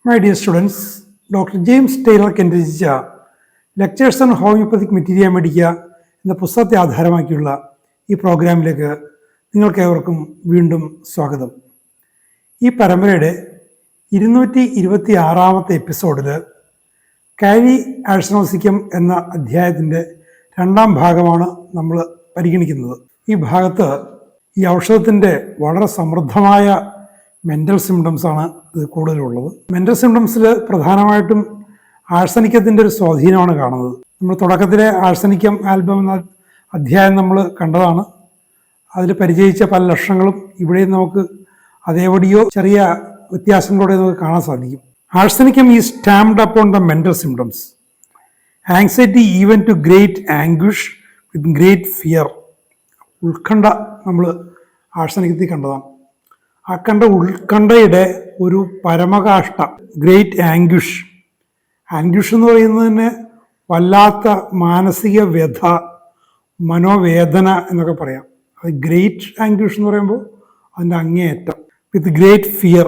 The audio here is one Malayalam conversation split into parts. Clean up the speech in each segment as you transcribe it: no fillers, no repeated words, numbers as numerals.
My dear students, Dr. James Taylor Kent രചിച്ച ലെക്ചേഴ്സ് ഓൺ ഹോമിയോപ്പതിക് മെറ്റീരിയ മെഡിക്ക എന്ന പുസ്തകത്തെ ആധാരമാക്കിയുള്ള ഈ പ്രോഗ്രാമിലേക്ക് നിങ്ങൾക്കേവർക്കും വീണ്ടും സ്വാഗതം. ഈ പരമ്പരയുടെ 226-ാമത്തെ എപ്പിസോഡിൽ കാരി ആഴ്സണോസിക്കം എന്ന അധ്യായത്തിൻ്റെ രണ്ടാം ഭാഗമാണ് നമ്മൾ പരിഗണിക്കുന്നത്. ഈ ഭാഗത്ത് ഈ ഔഷധത്തിൻ്റെ വളരെ സമൃദ്ധമായ മെൻ്റൽ സിംറ്റംസാണ് ഇത് കൂടുതലുള്ളത്. മെൻ്റൽ സിംറ്റംസിൽ പ്രധാനമായിട്ടും ആഴ്സനിക്കത്തിൻ്റെ ഒരു സ്വാധീനമാണ് കാണുന്നത്. നമ്മൾ തുടക്കത്തിലെ ആഴ്സനിക്കം ആൽബം എന്ന അധ്യായം നമ്മൾ കണ്ടതാണ്. അതിൽ പരിചയിച്ച പല ലക്ഷണങ്ങളും ഇവിടെയും നമുക്ക് അതേപടിയോ ചെറിയ വ്യത്യാസങ്ങളോടെ നമുക്ക് കാണാൻ സാധിക്കും. Arsenicum is stamped upon the mental symptoms, anxiety even to great anguish with great fear. ഉത്കണ്ഠ നമ്മൾ ആഴ്സനിക്കത്തിൽ കണ്ടതാണ്. ആ കണ്ട ഉത്കണ്ഠയുടെ ഒരു പരമകാഷ്ഠ, ഗ്രേറ്റ് ആംഗ്വിഷ്. ആംഗ്വിഷ് എന്ന് പറയുന്നത് തന്നെ വല്ലാത്ത മാനസിക വ്യഥ, മനോവേദന എന്നൊക്കെ പറയാം. അത് ഗ്രേറ്റ് ആംഗ്വിഷ് എന്ന് പറയുമ്പോൾ അതിൻ്റെ അങ്ങേയറ്റം. വിത്ത് ഗ്രേറ്റ് ഫിയർ,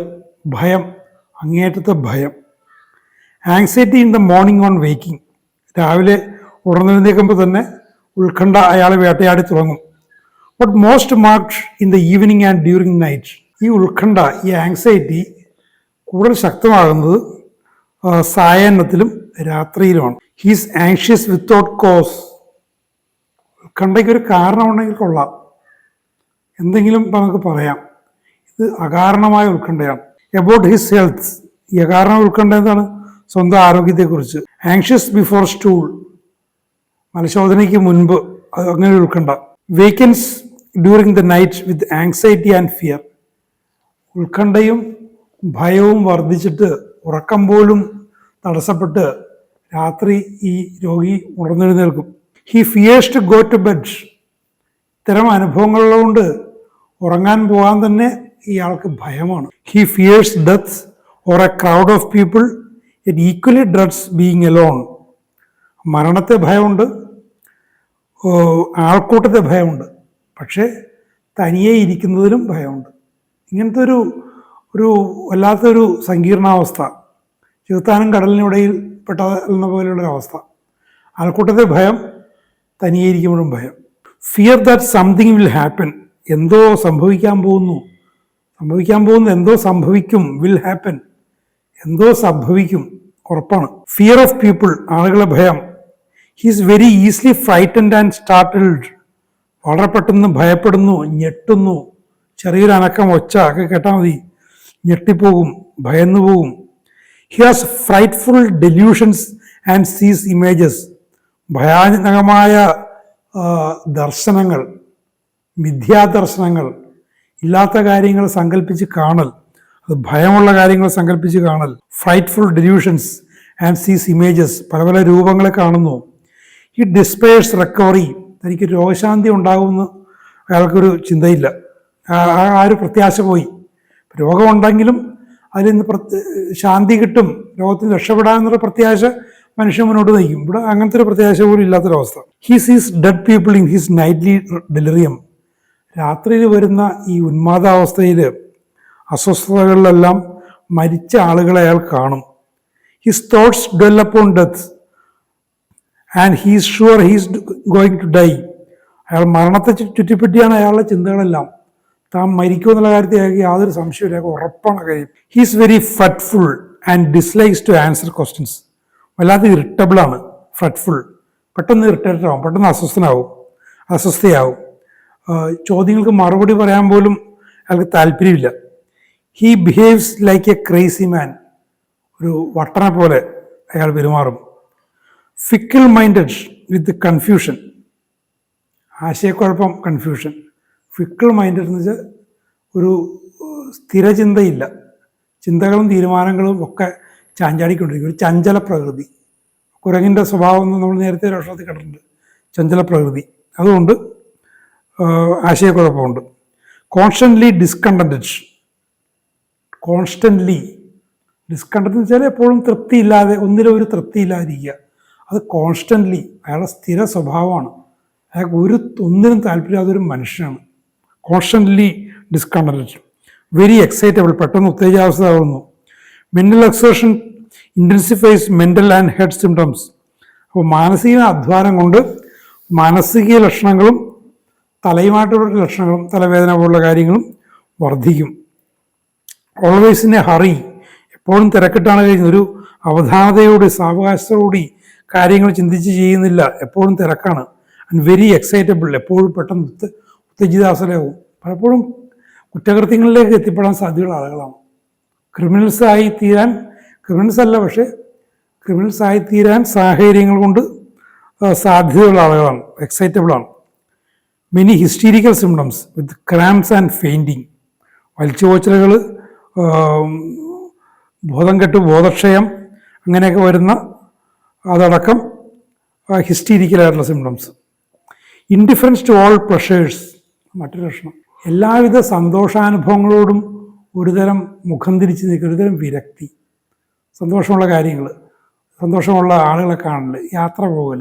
ഭയം, അങ്ങേയറ്റത്തെ ഭയം. Anxiety in the morning on waking, രാവിലെ ഉണർന്നെഴുന്നേൽക്കുമ്പോൾ തന്നെ ഉത്കണ്ഠ അയാളെ വേട്ടയാടി തുടങ്ങും. But most marked in the evening and during night. ഈ ഉത്കണ്ഠ, ഈ ആങ്സൈറ്റി കൂടുതൽ ശക്തമാകുന്നത് സായാഹ്നത്തിലും രാത്രിയിലുമാണ്. He's anxious without cause. ഉത്കണ്ഠയ്ക്കൊരു കാരണമുണ്ടെങ്കിൽ കൊള്ളാം, എന്തെങ്കിലും നമുക്ക് പറയാം. ഇത് അകാരണമായ ഉത്കണ്ഠയാണ്. എബൌട്ട് ഹിസ് ഹെൽത്ത്, ഈ അകാരണ ഉത്കണ്ഠ എന്താണ്? സ്വന്തം ആരോഗ്യത്തെക്കുറിച്ച്. ആങ്ഷ്യസ് ബിഫോർ സ്റ്റൂൾ, മലശോധനയ്ക്ക് മുൻപ് അങ്ങനെ ഒരു ഉത്കണ്ഠ. Wakens during the night with anxiety and fear. ഉത്കണ്ഠയും ഭയവും വർദ്ധിച്ചിട്ട് ഉറക്കം പോലും തടസ്സപ്പെട്ട് രാത്രി ഈ രോഗി ഉണർന്നെഴുന്നേൽക്കും. He fears to go to bed. ഇത്തരം അനുഭവങ്ങളുള്ളതുകൊണ്ട് ഉറങ്ങാൻ പോകാൻ തന്നെ ഇയാൾക്ക് ഭയമാണ്. He fears death or a crowd of people. It equally dreads being alone. മരണത്തെ ഭയമുണ്ട്, ആൾക്കൂട്ടത്തെ ഭയമുണ്ട്, പക്ഷേ തനിയെ ഇരിക്കുന്നതിലും ഭയമുണ്ട്. ഇങ്ങനത്തെ ഒരു വല്ലാത്തൊരു സങ്കീർണാവസ്ഥ, ചെറുത്താനും കടലിനിടയിൽ പെട്ട എന്ന പോലെയുള്ളൊരവസ്ഥ. ആൾക്കൂട്ടത്തെ ഭയം, തനിയെ ഇരിക്കുമ്പോഴും ഭയം. Fear that something will happen. എന്തോ സംഭവിക്കാൻ പോകുന്നു എന്തോ സംഭവിക്കും. വിൽ ഹാപ്പൻ, എന്തോ സംഭവിക്കും, ഉറപ്പാണ്. ഫിയർ ഓഫ് പീപ്പിൾ, ആളുകളെ ഭയം. He's very easily frightened and startled. വളരെ പെട്ടെന്ന് ഭയപ്പെടുന്നു, ഞെട്ടുന്നു. ചെറിയൊരു അനക്കം, ഒച്ച ഒക്കെ കേട്ടാൽ മതി ഞെട്ടിപ്പോകും, ഭയന്നു പോകും. He has frightful delusions and sees images. ഭയാനകമായ ദർശനങ്ങൾ, മിഥ്യാദർശനങ്ങൾ, ഇല്ലാത്ത കാര്യങ്ങൾ സങ്കല്പിച്ച് കാണൽ, അത് ഭയമുള്ള കാര്യങ്ങൾ സങ്കല്പിച്ച് കാണൽ. Frightful delusions and sees images, പല പല രൂപങ്ങളെ കാണുന്നു. He despairs recovery. തനിക്ക് രോഗശാന്തി ഉണ്ടാകുമെന്ന് അയാൾക്കൊരു ചിന്തയില്ല. ആ ഒരു പ്രത്യാശ പോയി. രോഗമുണ്ടെങ്കിലും അതിൽ നിന്ന് ശാന്തി കിട്ടും, രോഗത്തിൽ രക്ഷപ്പെടാമെന്നുള്ള പ്രത്യാശ മനുഷ്യൻ മുന്നോട്ട് നയിക്കും. ഇവിടെ അങ്ങനത്തെ ഒരു പ്രത്യാശ പോലും ഇല്ലാത്തൊരവസ്ഥ. He sees dead people in his nightly delirium. രാത്രിയിൽ വരുന്ന ഈ ഉന്മാദാവസ്ഥയിൽ, അസ്വസ്ഥതകളിലെല്ലാം മരിച്ച ആളുകളെ അയാൾ കാണും. His thoughts dwell upon death and he's sure he's going to die. അയാൾ മരണത്തെ ചുറ്റിപ്പറ്റിയാണ് അയാളുടെ ചിന്തകളെല്ലാം. താൻ മരിക്കുമെന്നുള്ള കാര്യത്തിൽ അയാൾക്ക് യാതൊരു സംശയമില്ല, അയാൾക്ക് ഉറപ്പാണ് കാര്യം. He's very fretful and dislikes to answer questions. വല്ലാതെ ഇറിറ്റബിളാണ്, ഫ്രെറ്റ്ഫുൾ, പെട്ടെന്ന് ഇറിറ്റേറ്റഡ് ആവും, പെട്ടെന്ന് അസ്വസ്ഥയാവും. ചോദ്യങ്ങൾക്ക് മറുപടി പറയാൻ പോലും അയാൾക്ക് താല്പര്യമില്ല. He behaves like a crazy man. ഒരു വട്ടനെ പോലെ അയാൾ പെരുമാറും. Fickle minded with confusion. ആശയക്കുഴപ്പം, കൺഫ്യൂഷൻ. ഫിക്കിൾ മൈൻഡഡ് എന്ന് വെച്ചാൽ ഒരു സ്ഥിരചിന്തയില്ല, ചിന്തകളും തീരുമാനങ്ങളും ഒക്കെ ചാഞ്ചാടിക്കൊണ്ടിരിക്കും. ഒരു ചഞ്ചല പ്രകൃതി. കുരങ്ങിൻ്റെ സ്വഭാവം എന്ന് നമ്മൾ നേരത്തെ ഒരു വർഷത്തിൽ കണ്ടിട്ടുണ്ട്, ചഞ്ചല പ്രകൃതി. അതുകൊണ്ട് ആശയക്കുഴപ്പമുണ്ട്. കോൺസ്റ്റൻ്റ്ലി ഡിസ്കണ്ടൻറ്റഡ്. ഡിസ്കണ്ടന്റ് എന്ന് വെച്ചാൽ എപ്പോഴും തൃപ്തിയില്ലാതെ, ഒന്നിലും ഒരു തൃപ്തിയില്ലാതിരിക്കുക. അത് കോൺസ്റ്റൻ്റ്ലി അയാളുടെ സ്ഥിര സ്വഭാവമാണ്. അയാൾക്ക് ഒന്നിനും താല്പര്യമില്ലാതൊരു മനുഷ്യനാണ്. കോൺസ്റ്റൻ്റ്ലി ഡിസ്കണ്ടൻറ്റഡ്. വെരി എക്സൈറ്റബിൾ, പെട്ടെന്ന് ഉത്തേജാവസ്ഥ ആവുന്നു. Mental exertion intensifies mental and head symptoms. അപ്പോൾ മാനസിക അധ്വാനം കൊണ്ട് മാനസിക ലക്ഷണങ്ങളും തലയുമായിട്ടുള്ള ലക്ഷണങ്ങളും തലവേദന പോലുള്ള കാര്യങ്ങളും വർദ്ധിക്കും. ഓൾവേസ് ഇൻ എ ഹറി, എപ്പോഴും തിരക്കിട്ടാണ് കഴിയുന്നത്. ഒരു അവധാനതയോടെ സാവകാശത്തോടുകൂടി കാര്യങ്ങൾ ചിന്തിച്ച് ചെയ്യുന്നില്ല, എപ്പോഴും തിരക്കാണ്. ആൻഡ് വെരി എക്സൈറ്റബിൾ, എപ്പോഴും പെട്ടെന്ന് ഉത്തേജിതാസലയാവും. പലപ്പോഴും കുറ്റകൃത്യങ്ങളിലേക്ക് എത്തിപ്പെടാൻ സാധ്യതയുള്ള ആളുകളാണ്. ക്രിമിനൽസ് അല്ല, പക്ഷേ ക്രിമിനൽസ് ആയിത്തീരാൻ സാഹചര്യങ്ങൾ കൊണ്ട് സാധ്യതയുള്ള ആളുകളാണ്, എക്സൈറ്റബിളാണ്. Many hysterical symptoms with cramps and fainting, വലിച്ചുപോച്ചലുകൾ, ബോധം കെട്ട് ബോധക്ഷയം, അങ്ങനെയൊക്കെ വരുന്ന അതടക്കം ഹിസ്റ്റീരിക്കലായിട്ടുള്ള symptoms. Indifference to all pleasures, മറ്റൊരു ലക്ഷണം. എല്ലാവിധ സന്തോഷാനുഭവങ്ങളോടും ഒരുതരം മുഖം തിരിച്ച് നിൽക്കുക, ഒരുതരം വിരക്തി. സന്തോഷമുള്ള കാര്യങ്ങൾ, സന്തോഷമുള്ള ആളുകളെ കാണൽ, യാത്ര പോകൽ,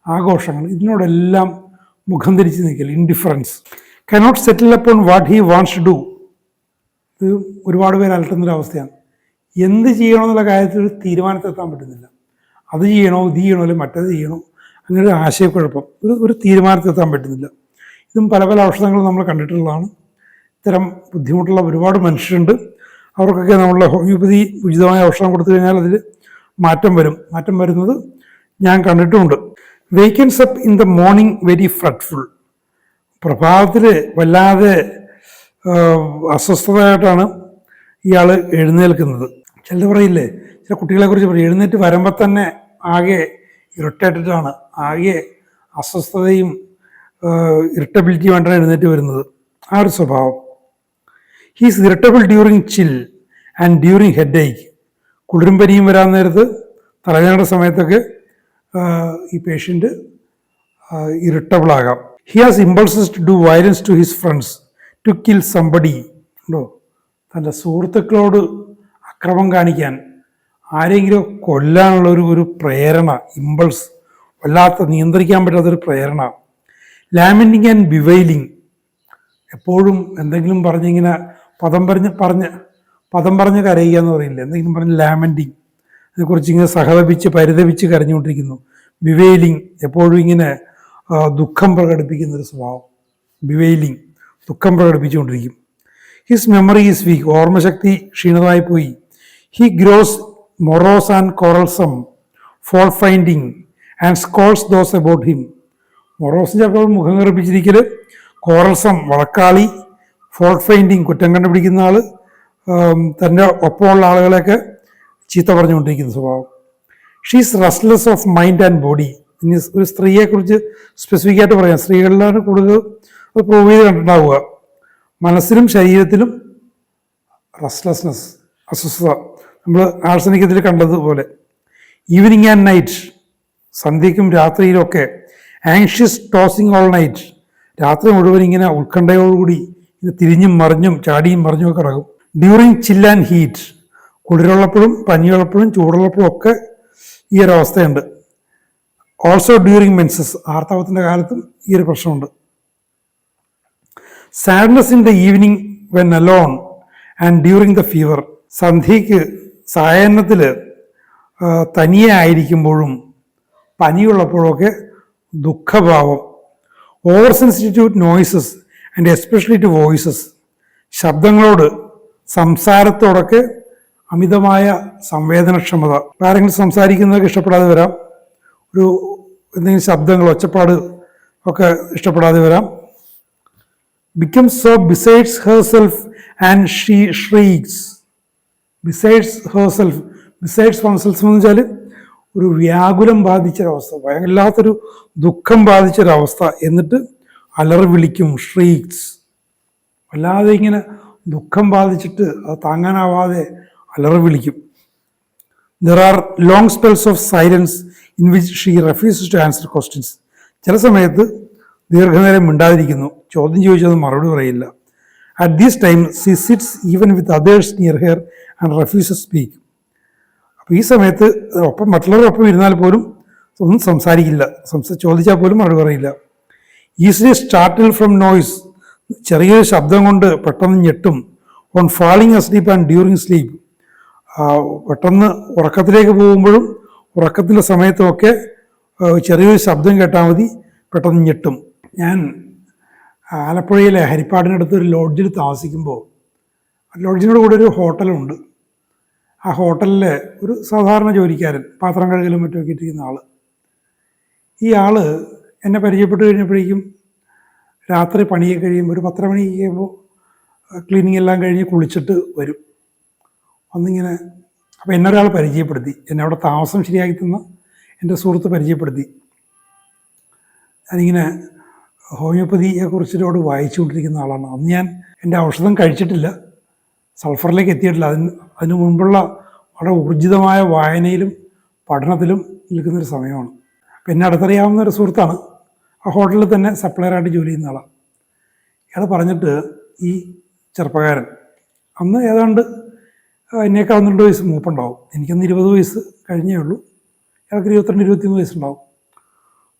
ആഘോഷങ്ങൾ, ഇതിനോടെല്ലാം മുഖം തിരിച്ച് നിൽക്കൽ, indifference. Cannot settle upon what he wants to do. ഇത് ഒരുപാട് പേര് അലട്ടുന്നൊരവസ്ഥയാണ്. എന്ത് ചെയ്യണമെന്നുള്ള കാര്യത്തിൽ ഒരു തീരുമാനത്തെത്താൻ പറ്റുന്നില്ല. അത് ചെയ്യണോ, ഇത് ചെയ്യണോ, അല്ലെങ്കിൽ മറ്റേത് ചെയ്യണോ, അങ്ങനെ ഒരു ആശയക്കുഴപ്പം, ഒരു തീരുമാനത്തെത്താൻ പറ്റുന്നില്ല. ഇതും പല പല ഔഷധങ്ങളും നമ്മൾ കണ്ടിട്ടുള്ളതാണ്. ഇത്തരം ബുദ്ധിമുട്ടുള്ള ഒരുപാട് മനുഷ്യരുണ്ട്. അവർക്കൊക്കെ നമ്മളുടെ ഹോമിയോപ്പതി ഉചിതമായ ഔഷധം കൊടുത്തു കഴിഞ്ഞാൽ അതിൽ മാറ്റം വരും. മാറ്റം വരുന്നത് ഞാൻ കണ്ടിട്ടുമുണ്ട്. Wakens up in the morning very fretful. പ്രഭാതത്തിൽ വല്ലാതെ അസ്വസ്ഥതയായിട്ടാണ് ഇയാൾ എഴുന്നേൽക്കുന്നത്. ചിലർ പറയില്ലേ, ചില കുട്ടികളെക്കുറിച്ച് പറയും, എഴുന്നേറ്റ് വരുമ്പോൾ തന്നെ ആകെ ഇറിറ്റേറ്റഡാണ്, ആകെ അസ്വസ്ഥതയും ഇറിറ്റബിലിറ്റിയുമായിട്ടാണ് എഴുന്നേറ്റ് വരുന്നത്. ആ ഒരു സ്വഭാവം. He's irritable during chill and during headache. കുളിരും പനിയും വരാൻ നേരത്ത്, തലവേദനയുടെ സമയത്തൊക്കെ ഈ പേഷ്യൻ്റ് ഇറിറ്റബിളാകാം. He has impulses to do violence to his friends to kill somebody. ഉണ്ടോ, തൻ്റെ സുഹൃത്തുക്കളോട് അക്രമം കാണിക്കാൻ, ആരെങ്കിലും കൊല്ലാനുള്ള ഒരു പ്രേരണ, ഇമ്പൾസ്, വല്ലാത്ത നിയന്ത്രിക്കാൻ പറ്റാത്തൊരു പ്രേരണ. ലാമെൻറ്റിങ് ആൻഡ് ബിവൈലിങ്, എപ്പോഴും എന്തെങ്കിലും പറഞ്ഞിങ്ങനെ പദം പറഞ്ഞ് കരയുക എന്ന് പറയില്ല, എന്തെങ്കിലും പറഞ്ഞ് ലാമെൻറ്റിങ്, അതിനെക്കുറിച്ച് ഇങ്ങനെ സഹതപിച്ച് പരിതപിച്ച് കരഞ്ഞുകൊണ്ടിരിക്കുന്നു. ബിവൈലിങ്, എപ്പോഴും ഇങ്ങനെ ദുഃഖം പ്രകടിപ്പിക്കുന്നൊരു സ്വഭാവം. ബിവൈലിങ്, ദുഃഖം പ്രകടിപ്പിച്ചുകൊണ്ടിരിക്കും. ഹിസ് മെമ്മറി ഈസ് വീക്ക്, ഓർമ്മശക്തി ക്ഷീണമായി പോയി. He grows morose and quarrelsome, fault finding and scolds those about him. മൊറോസിൻ്റെ അപ്പോൾ മുഖം കറുപ്പിച്ചിരിക്കൽ, കോറൽസം വഴക്കാളി, ഫോൾട്ട് ഫൈൻഡിങ് കുറ്റം കണ്ടുപിടിക്കുന്ന ആൾ, തൻ്റെ ഒപ്പമുള്ള ആളുകളെയൊക്കെ ചീത്ത പറഞ്ഞുകൊണ്ടിരിക്കുന്ന സ്വഭാവം. She's restless of mind and body. ഇനി ഒരു സ്ത്രീയെക്കുറിച്ച് സ്പെസിഫിക് ആയിട്ട് പറയാം, സ്ത്രീകളിലാണ് കൂടുതൽ പ്രൂവ് ചെയ്ത് കണ്ടിട്ടുണ്ടാവുക. മനസ്സിലും ശരീരത്തിലും റെസ്റ്റ്ലെസ്നെസ്, അസ്വസ്ഥത, നമ്മൾ ആഴ്സനിക്കത്തിൽ കണ്ടതുപോലെ. ഈവനിങ് ആൻഡ് നൈറ്റ്, സന്ധ്യയ്ക്കും രാത്രിയിലൊക്കെ. ആങ്ഷ്യസ് ടോസിങ് ഓൾ നൈറ്റ്, രാത്രി മുഴുവൻ ഇങ്ങനെ ഉത്കണ്ഠയോടുകൂടി ഇങ്ങനെ തിരിഞ്ഞും മറിഞ്ഞും ചാടിയും മറിഞ്ഞും ഒക്കെ കിടക്കും. ഡ്യൂറിങ് ചിൽ ആൻഡ് ഹീറ്റ്, കുളിരുള്ളപ്പോഴും പനിയുള്ളപ്പോഴും ചൂടുള്ളപ്പോഴും ഒക്കെ ഈ ഒരു അവസ്ഥയുണ്ട്. ഓൾസോ ഡ്യൂറിങ് മെൻസസ്, ആർത്തവത്തിൻ്റെ കാലത്തും ഈ ഒരു പ്രശ്നമുണ്ട്. Sadness in the evening when alone and during the fever, സന്ധ്യയ്ക്ക് സായാഹ്നത്തിൽ തനിയെ ആയിരിക്കുമ്പോഴും പനിയുള്ളപ്പോഴൊക്കെ ദുഃഖഭാവം. Over sensitive to noises and especially to voices, ശബ്ദങ്ങളോട് സംസാരത്തോടൊക്കെ അമിതമായ സംവേദനക്ഷമത. ആരെങ്കിലും സംസാരിക്കുന്നതൊക്കെ ഇഷ്ടപ്പെടാതെ വരാം, എന്തെങ്കിലും ശബ്ദങ്ങൾ, ഒച്ചപ്പാട് ഒക്കെ ഇഷ്ടപ്പെടാതെ വരാം. become so besides herself and she shrieks. besides herself, besides oneself എന്ന് വെച്ചാൽ ഒരു വ്യാകുലം ബാധിച്ചൊരവസ്ഥ, വല്ലാത്തൊരു ദുഃഖം ബാധിച്ചൊരവസ്ഥ. എന്നിട്ട് അലറി വിളിക്കും, ഷ്രീക്സ്. വല്ലാതെ ഇങ്ങനെ ദുഃഖം ബാധിച്ചിട്ട് അത് താങ്ങാനാവാതെ അലറി വിളിക്കും. There are long spells of silence in which she refuses to answer questions. ചില സമയത്ത് ദീർഘനേരം മിണ്ടാതിരിക്കുന്നു, ചോദ്യം ചോദിച്ചത് മറുപടി പറയില്ല. At these time she sits even with others near her and refuses speak. അപ്പോൾ ഈ സമയത്ത് മറ്റുള്ളവരൊപ്പം ഇരുന്നാൽ പോലും ഒന്നും സംസാരിക്കില്ല, ചോദിച്ചാൽ പോലും മറുപടി പറയില്ല. ഈസിലി സ്റ്റാർട്ടിൽ ഫ്രം നോയ്സ്, ചെറിയൊരു ശബ്ദം കൊണ്ട് പെട്ടെന്ന് ഞെട്ടും. On falling asleep and during sleep, പെട്ടെന്ന് ഉറക്കത്തിലേക്ക് പോകുമ്പോഴും ഉറക്കത്തിൻ്റെ സമയത്തുമൊക്കെ ചെറിയൊരു ശബ്ദം കേട്ടാൽ മതി, പെട്ടെന്ന് ഞെട്ടും. ഞാൻ ആലപ്പുഴയിലെ ഹരിപ്പാടിനടുത്ത് ഒരു ലോഡ്ജിൽ താമസിക്കുമ്പോൾ ലോഡ്ജിനോട് കൂടെ ഒരു ഹോട്ടലുണ്ട്. ആ ഹോട്ടലിൽ ഒരു സാധാരണ ജോലിക്കാരൻ, പാത്രം കഴുകലും മറ്റുമൊക്കെ ഇട്ടിരിക്കുന്ന ആൾ. ഈ ആൾ എന്നെ പരിചയപ്പെട്ട് കഴിഞ്ഞപ്പോഴേക്കും രാത്രി പണിയൊക്കെ കഴിയുമ്പോൾ ഒരു 10 മണി കഴിയുമ്പോൾ ക്ലീനിങ് എല്ലാം കഴിഞ്ഞ് കുളിച്ചിട്ട് വരും. ഒന്നിങ്ങനെ അപ്പോൾ എന്നെ ഒരാൾ പരിചയപ്പെടുത്തി, എന്നെ അവിടെ താമസം ശരിയാക്കി തന്ന എൻ്റെ സുഹൃത്ത് പരിചയപ്പെടുത്തി. ഞാനിങ്ങനെ ഹോമിയോപ്പതിയെക്കുറിച്ചിട്ടോട് വായിച്ചുകൊണ്ടിരിക്കുന്ന ആളാണ്. അന്ന് ഞാൻ എൻ്റെ ഔഷധം കഴിച്ചിട്ടില്ല, സൾഫറിലേക്ക് എത്തിയിട്ടില്ല. അതിന് മുൻപുള്ള വളരെ ഊർജിതമായ വായനയിലും പഠനത്തിലും നിൽക്കുന്നൊരു സമയമാണ്. അപ്പം എന്നെ അടുത്തറിയാവുന്ന ഒരു സുഹൃത്താണ്, ആ ഹോട്ടലിൽ തന്നെ സപ്ലയറായിട്ട് ജോലി ചെയ്യുന്ന ആളാണ്. ഇയാൾ പറഞ്ഞിട്ട് ഈ ചെറുപ്പക്കാരൻ അന്ന് ഏതാണ്ട് എന്നേക്കാൾ 12 വയസ്സ് മൂപ്പുണ്ടാവും, എനിക്കന്ന് 20 വയസ്സ് കഴിഞ്ഞേ ഉള്ളൂ, ഇയാൾക്ക് 22-23 വയസ്സുണ്ടാവും.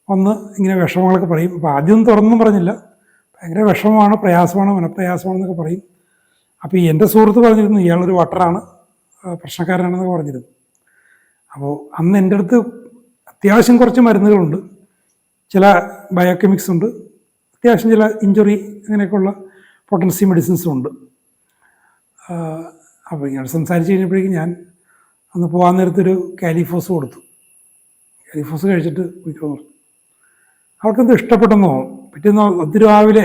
വന്ന് ഇങ്ങനെ വിഷമങ്ങളൊക്കെ പറയും. അപ്പോൾ ആദ്യമൊന്നും തുറന്നും പറഞ്ഞില്ല, ഭയങ്കര വിഷമമാണ്, പ്രയാസമാണ്, മനപ്രയാസമാണെന്നൊക്കെ പറയും. അപ്പോൾ എൻ്റെ സുഹൃത്ത് പറഞ്ഞിരുന്നു ഇയാളൊരു വട്ടറാണ്, പ്രശ്നക്കാരനാണെന്നൊക്കെ പറഞ്ഞിരുന്നു. അപ്പോൾ അന്ന് എൻ്റെ അടുത്ത് അത്യാവശ്യം കുറച്ച് മരുന്നുകളുണ്ട്, ചില ബയോകെമിക്സ് ഉണ്ട്, അത്യാവശ്യം ചില ഇഞ്ചുറി അങ്ങനെയൊക്കെയുള്ള പൊട്ടൻസി മെഡിസിൻസും ഉണ്ട്. അപ്പോൾ ഇങ്ങനെ സംസാരിച്ച് കഴിഞ്ഞപ്പോഴേക്കും ഞാൻ അന്ന് പോകാൻ നേരത്തൊരു കാലിഫോസ് കൊടുത്തു. കാലിഫോസ് കഴിച്ചിട്ട് പോയിക്കോന്നു പറഞ്ഞു. അവർക്കെന്ത് ഇഷ്ടപ്പെട്ടെന്നോ. പിറ്റേന്ന് അതിരാവിലെ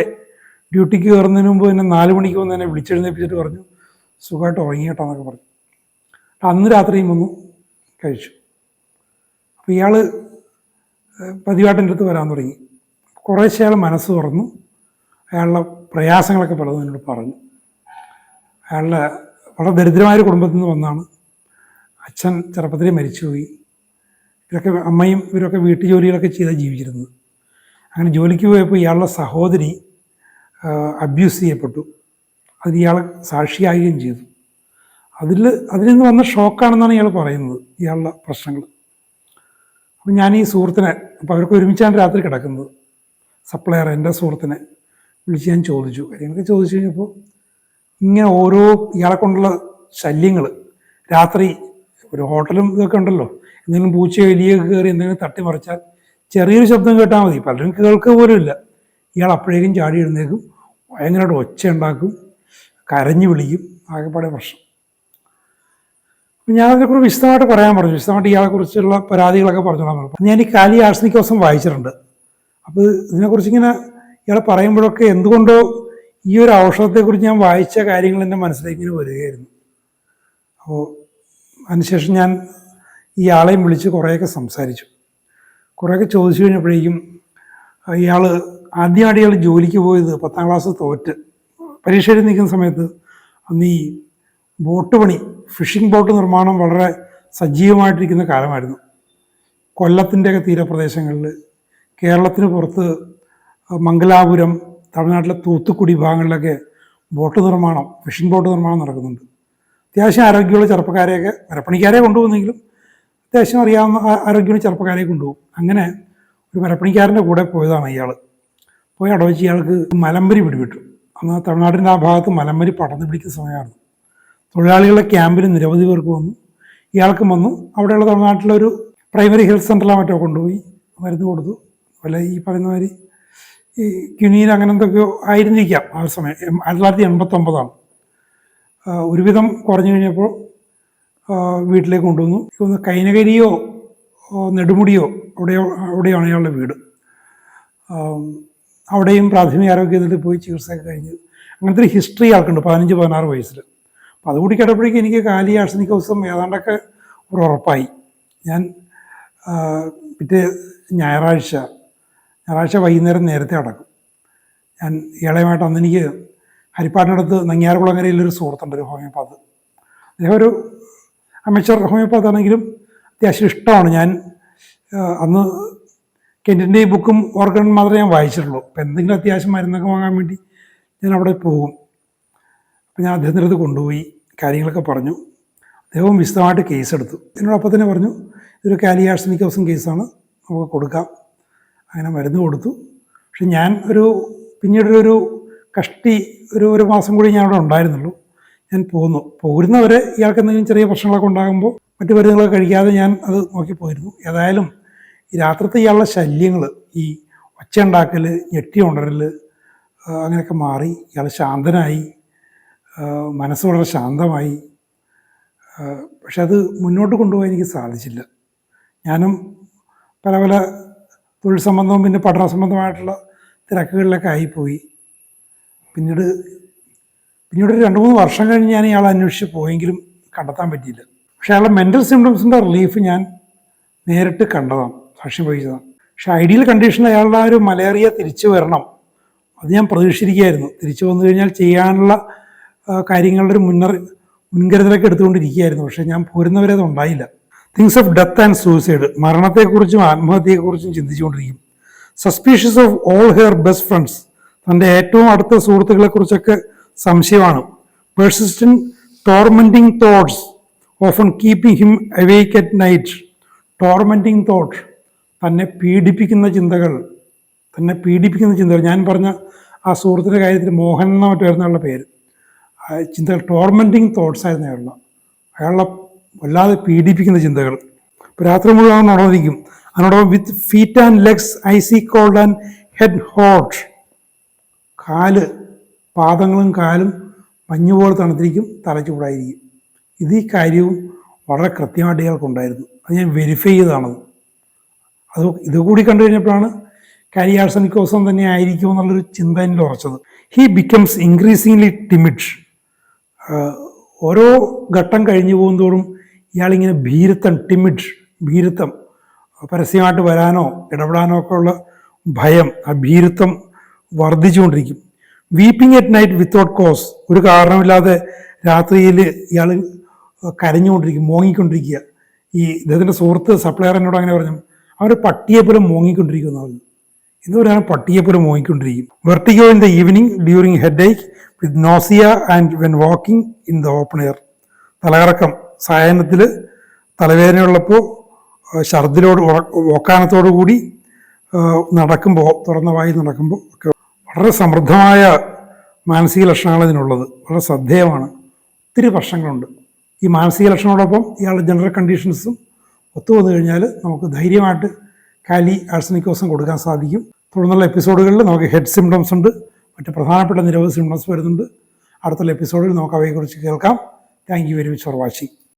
ഡ്യൂട്ടിക്ക് കയറുന്നതിന് മുമ്പ് തന്നെ 4 മണിക്ക് വന്ന് എന്നെ വിളിച്ചെഴുന്നേപ്പിച്ചിട്ട് പറഞ്ഞു സുഖമായിട്ട് ഉറങ്ങിയിട്ടാന്നൊക്കെ പറഞ്ഞു. അന്ന് രാത്രിയും വന്നു കഴിച്ചു. അപ്പോൾ ഇയാൾ പതിവായിട്ട് എൻ്റെ അടുത്ത് വരാൻ തുടങ്ങി. കുറേശ്ശെ അയാൾ മനസ്സ് തുറന്നു, അയാളുടെ പ്രയാസങ്ങളൊക്കെ പലതും എന്നോട് പറഞ്ഞു. അയാളുടെ വളരെ ദരിദ്രമായൊരു കുടുംബത്തിൽ നിന്ന് വന്നാണ്. അച്ഛൻ ചെറുപ്പത്തിലേ മരിച്ചുപോയി. ഇവരൊക്കെ അമ്മയും ഇവരൊക്കെ വീട്ടുജോലികളൊക്കെ ചെയ്താണ് ജീവിച്ചിരുന്നത്. അങ്ങനെ ജോലിക്ക് പോയപ്പോൾ ഇയാളുടെ സഹോദരി അബ്യൂസ് ചെയ്യപ്പെട്ടു. അത് ഇയാൾ സാക്ഷിയാകുകയും ചെയ്തു. അതിൽ നിന്ന് വന്ന ഷോക്കാണെന്നാണ് ഇയാൾ പറയുന്നത്, ഇയാളുടെ പ്രശ്നങ്ങൾ. അപ്പം ഞാൻ ഈ സുഹൃത്തിനെ, അപ്പോൾ അവർക്ക് ഒരുമിച്ചാണ് രാത്രി കിടക്കുന്നത്, സപ്ലയർ എൻ്റെ സുഹൃത്തിനെ വിളിച്ച് ഞാൻ ചോദിച്ചു. കാര്യങ്ങളൊക്കെ ചോദിച്ചു കഴിഞ്ഞപ്പോൾ ഇങ്ങനെ ഓരോ ഇയാളെ കൊണ്ടുള്ള ശല്യങ്ങൾ, രാത്രി ഒരു ഹോട്ടലും ഇതൊക്കെ ഉണ്ടല്ലോ, എന്തെങ്കിലും പൂച്ചയോ എലിയൊക്കെ കയറി എന്തെങ്കിലും തട്ടിമറിച്ചാൽ ചെറിയൊരു ശബ്ദം കേട്ടാൽ മതി, പലരും കേൾക്കുക പോലും ഇല്ല, ഇയാൾ അപ്പോഴേക്കും ചാടി എഴുന്നേക്കും, ഭയങ്കരമായിട്ട് ഒച്ച ഉണ്ടാക്കും, കരഞ്ഞു വിളിക്കും, ആകെപ്പാടെ പ്രശ്നം. അപ്പം ഞാനതിനെക്കുറിച്ച് വിശദമായിട്ട് പറയാൻ പറഞ്ഞു, വിശദമായിട്ട് ഇയാളെക്കുറിച്ചുള്ള പരാതികളൊക്കെ പറഞ്ഞോളാൻ പറഞ്ഞു. ഞാൻ ഈ കാലി ആഴ്സനിക് വായിച്ചിട്ടുണ്ട്. അപ്പോൾ ഇതിനെക്കുറിച്ച് ഇങ്ങനെ ഇയാൾ പറയുമ്പോഴൊക്കെ എന്തുകൊണ്ടോ ഈ ഒരു ഔഷധത്തെക്കുറിച്ച് ഞാൻ വായിച്ച കാര്യങ്ങൾ എൻ്റെ മനസ്സിലേക്ക് ഇങ്ങനെ വരികയായിരുന്നു. അപ്പോൾ അതിനുശേഷം ഞാൻ ഈ ആളെയും വിളിച്ച് കുറേയൊക്കെ സംസാരിച്ചു, കുറേയൊക്കെ ചോദിച്ചു കഴിഞ്ഞപ്പോഴേക്കും ഇയാൾ ആദ്യമായിട്ട് ഇയാൾ ജോലിക്ക് പോയത് 10ാം ക്ലാസ് തോറ്റ് പരീക്ഷ എഴുതി നിൽക്കുന്ന സമയത്ത് അന്ന് ഈ ബോട്ട് പണി, ഫിഷിംഗ് ബോട്ട് നിർമ്മാണം വളരെ സജീവമായിട്ടിരിക്കുന്ന കാലമായിരുന്നു. കൊല്ലത്തിൻ്റെയൊക്കെ തീരപ്രദേശങ്ങളിൽ, കേരളത്തിന് പുറത്ത് മംഗലാപുരം, തമിഴ്നാട്ടിലെ തൂത്തുക്കുടി ഭാഗങ്ങളിലൊക്കെ ബോട്ട് നിർമ്മാണം, ഫിഷിംഗ് ബോട്ട് നിർമ്മാണം നടക്കുന്നുണ്ട്. അത്യാവശ്യം ആരോഗ്യമുള്ള ചെറുപ്പക്കാരെയൊക്കെ, മരപ്പണിക്കാരെ കൊണ്ടുപോകുന്നെങ്കിലും അത്യാവശ്യം അറിയാവുന്ന ആരോഗ്യമുള്ള ചെറുപ്പക്കാരെ കൊണ്ടുപോകും. അങ്ങനെ ഒരു മരപ്പണിക്കാരൻ്റെ കൂടെ പോയതാണ് ഇയാൾ. പോയി അവിടെ വെച്ച് ഇയാൾക്ക് മലമ്പരി പിടിപെട്ടു. അന്ന് തമിഴ്നാടിൻ്റെ ആ ഭാഗത്ത് മലമ്പരി പടർന്നു പിടിക്കുന്ന സമയമായിരുന്നു. തൊഴിലാളികളുടെ ക്യാമ്പിൽ നിരവധി പേർക്ക് വന്നു, ഇയാൾക്കും വന്നു. അവിടെയുള്ള തമിഴ്നാട്ടിലൊരു പ്രൈമറി ഹെൽത്ത് സെൻ്ററിലോ മറ്റോ കൊണ്ടുപോയി മരുന്ന് കൊടുത്തു. അതുപോലെ ഈ പറയുന്ന മാതിരി ഈ ക്യുനീൻ അങ്ങനെ എന്തൊക്കെയോ ആയിരുന്നിരിക്കാം ആ സമയം. 1989 ഒരുവിധം കുറഞ്ഞു കഴിഞ്ഞപ്പോൾ വീട്ടിലേക്ക് കൊണ്ടുവന്നു. ഒന്ന് കൈനകരിയോ നെടുമുടിയോ അവിടെയാണ് അയാളുടെ വീട്. അവിടെയും പ്രാഥമിക ആരോഗ്യ കേന്ദ്രത്തിൽ പോയി ചികിത്സയൊക്കെ കഴിഞ്ഞു. അങ്ങനത്തെ ഒരു ഹിസ്റ്ററി ആൾക്കുണ്ട് 15-16 വയസ്സിൽ. അപ്പോൾ അതുകൂടി കേട്ടപ്പോഴേക്കും എനിക്ക് കാലി ആഴ്സനിക് ഏതാണ്ടൊക്കെ ഒരു ഉറപ്പായി. ഞാൻ പിറ്റേ ഞായറാഴ്ച വൈകുന്നേരം നേരത്തെ അടക്കും. ഞാൻ ഇയാളെയുമായിട്ട് അന്ന് എനിക്ക് ഹരിപ്പാടിനടുത്ത് നങ്ങിയാർകുളങ്ങരയിലൊരു സുഹൃത്തുണ്ട്, ഒരു ഹോമിയോപാത്ത്. അദ്ദേഹം ഒരു അമേച്ചർ ഹോമിയോപാത്താണെങ്കിലും അത്യാവശ്യം ഇഷ്ടമാണ്. ഞാൻ അന്ന് കെൻറ്റിൻ്റെ ഈ ബുക്കും ഓർഗനും മാത്രമേ ഞാൻ വായിച്ചിട്ടുള്ളൂ. അപ്പോൾ എന്തെങ്കിലും അത്യാവശ്യം മരുന്നൊക്കെ വാങ്ങാൻ വേണ്ടി ഞാൻ അവിടെ പോകും. അപ്പോൾ ഞാൻ അദ്ദേഹത്തിൻ്റെ അടുത്ത് കൊണ്ടുപോയി കാര്യങ്ങളൊക്കെ പറഞ്ഞു. അദ്ദേഹവും വിശദമായിട്ട് കേസെടുത്തു. എന്നോടൊപ്പം തന്നെ പറഞ്ഞു ഇതൊരു കാലി ആഴ്സനിക് കേസാണ്, നമുക്ക് കൊടുക്കാം. അങ്ങനെ മരുന്ന് കൊടുത്തു. പക്ഷെ ഞാൻ പിന്നീടൊരു കഷ്ടി ഒരു മാസം കൂടി ഞാൻ അവിടെ ഉണ്ടായിരുന്നുള്ളൂ. ഞാൻ പോരുന്നവരെ ഇയാൾക്ക് എന്തെങ്കിലും ചെറിയ പ്രശ്നങ്ങളൊക്കെ ഉണ്ടാകുമ്പോൾ മറ്റു മരുന്നുകളൊക്കെ കഴിക്കാതെ ഞാൻ അത് നോക്കി പോയിരുന്നു. ഏതായാലും ഈ രാത്രിത്തെ ഇയാളുടെ ശല്യങ്ങൾ, ഈ ഒച്ച ഉണ്ടാക്കൽ, ഞെട്ടി ഉണരൽ, അങ്ങനെയൊക്കെ മാറി ഇയാൾ ശാന്തനായി, മനസ്സ് വളരെ ശാന്തമായി. പക്ഷെ അത് മുന്നോട്ട് കൊണ്ടുപോകാൻ എനിക്ക് സാധിച്ചില്ല. ഞാനും പല പല തൊഴിൽ സംബന്ധവും പിന്നെ പഠന സംബന്ധമായിട്ടുള്ള തിരക്കുകളിലൊക്കെ ആയിപ്പോയി. പിന്നീട് ഒരു 2-3 വർഷം കഴിഞ്ഞ് ഞാൻ ഇയാളെ അന്വേഷിച്ച് പോയെങ്കിലും കണ്ടെത്താൻ പറ്റിയില്ല. പക്ഷേ അയാളുടെ മെൻ്റൽ സിംറ്റംസിൻ്റെ റിലീഫ് ഞാൻ നേരിട്ട് കണ്ടതാണ്, സാക്ഷ്യം വഹിച്ചതാണ്. പക്ഷേ ഐഡിയൽ കണ്ടീഷനിൽ അയാളുടെ ആ ഒരു മലേറിയ തിരിച്ചു വരണം, അത് ഞാൻ പ്രതീക്ഷിച്ചിരിക്കുകയായിരുന്നു. തിരിച്ചു വന്നു കഴിഞ്ഞാൽ ചെയ്യാനുള്ള കാര്യങ്ങളുടെ ഒരു മുൻകരുതലൊക്കെ എടുത്തുകൊണ്ടിരിക്കുകയായിരുന്നു. പക്ഷേ ഞാൻ പോരുന്നവരെ അത് ഉണ്ടായില്ല. Thinks of death and suicide, മരണത്തെക്കുറിച്ചും ആത്മഹത്യയെക്കുറിച്ചും ചിന്തിച്ചുകൊണ്ടിരിക്കും. Suspicious of all her best friends, തൻ്റെ ഏറ്റവും അടുത്ത സുഹൃത്തുക്കളെക്കുറിച്ചൊക്കെ സംശയമാണ്. Persistent tormenting thoughts often keeping him awake at night. Tormenting thought, തന്നെ പീഡിപ്പിക്കുന്ന ചിന്തകൾ. ഞാൻ പറഞ്ഞ ആ സുഹൃത്തിൻ്റെ കാര്യത്തിൽ മോഹൻ എന്ന മറ്റായിരുന്നുള്ള പേര്. ചിന്തകൾ ടോർമെൻറ്റിംഗ് തോട്ട്സ് ആയിരുന്നു അയാളുടെ വല്ലാതെ പീഡിപ്പിക്കുന്ന ചിന്തകൾ. ഇപ്പോൾ രാത്രി മുഴുവൻ ഉണർന്നിരിക്കും. അതിനോടൊപ്പം with feet and legs icy cold and head hot. പാദങ്ങളും കാലും മഞ്ഞുപോലെ തണുത്തിരിക്കും, തല ചൂടായിരിക്കും. ഈ കാര്യവും വളരെ കൃത്യമായിട്ട് ഇയാൾക്കുണ്ടായിരുന്നു. അത് ഞാൻ വെരിഫൈ ചെയ്തതാണത്. ഇതുകൂടി കണ്ടു കഴിഞ്ഞപ്പോഴാണ് കാരി ആഴ്സനിക്കോസം തന്നെ ആയിരിക്കും എന്നുള്ളൊരു ചിന്ത എന്നിൽ ഉറച്ചത്. He becomes increasingly timid. ഓരോ ഘട്ടം കഴിഞ്ഞു പോകുന്തോറും ഇയാളിങ്ങനെ ഭീരുത്വം, പരസ്യമായിട്ട് വരാനോ ഇടപെടാനോ ഒക്കെ ഉള്ള ഭയം, ആ ഭീരുത്വം വർദ്ധിച്ചുകൊണ്ടിരിക്കും. Weeping at night without cause, ഒരു കാരണമില്ലാതെ രാത്രിയിൽ ഇയാൾ കരഞ്ഞുകൊണ്ടിരിക്കും, മോങ്ങിക്കൊണ്ടിരിക്കുക. ഇദ്ദേഹത്തിൻ്റെ സുഹൃത്ത് സപ്ലയർ എന്നോട് അങ്ങനെ പറഞ്ഞു, അവർ പട്ടിയെ പോലെ മോങ്ങിക്കൊണ്ടിരിക്കുന്നു. എന്ന് പറയാൻ പട്ടിയെ പോലെ മോങ്ങിക്കൊണ്ടിരിക്കും. Vertigo in the evening during headache with nausea and when walking in the open air. തലകറക്കം സായാഹ്നത്തിൽ, തലവേദനയുള്ളപ്പോൾ, ഓക്കാനത്തോടു കൂടി നടക്കുമ്പോൾ, തുറന്ന വായി നടക്കുമ്പോൾ ഒക്കെ. വളരെ സമൃദ്ധമായ മാനസിക ലക്ഷണങ്ങൾ ഇതിനുള്ളത്, വളരെ ശ്രദ്ധേയമാണ്. ഒത്തിരി പ്രശ്നങ്ങളുണ്ട്. ഈ മാനസിക ലക്ഷണങ്ങളോടൊപ്പം ഇയാളുടെ ജനറൽ കണ്ടീഷൻസും ഒത്തുവന്നു കഴിഞ്ഞാൽ നമുക്ക് ധൈര്യമായിട്ട് കാലി ആഴ്സനിക്കോസം കൊടുക്കാൻ സാധിക്കും. തുടർന്നുള്ള എപ്പിസോഡുകളിൽ നമുക്ക് ഹെഡ് സിംറ്റംസ് ഉണ്ട്, മറ്റ് പ്രധാനപ്പെട്ട നിരവധി സിംറ്റംസ് വരുന്നുണ്ട്. അടുത്തുള്ള എപ്പിസോഡിൽ നമുക്ക് അവയെക്കുറിച്ച് കേൾക്കാം. Thank you very much for watching.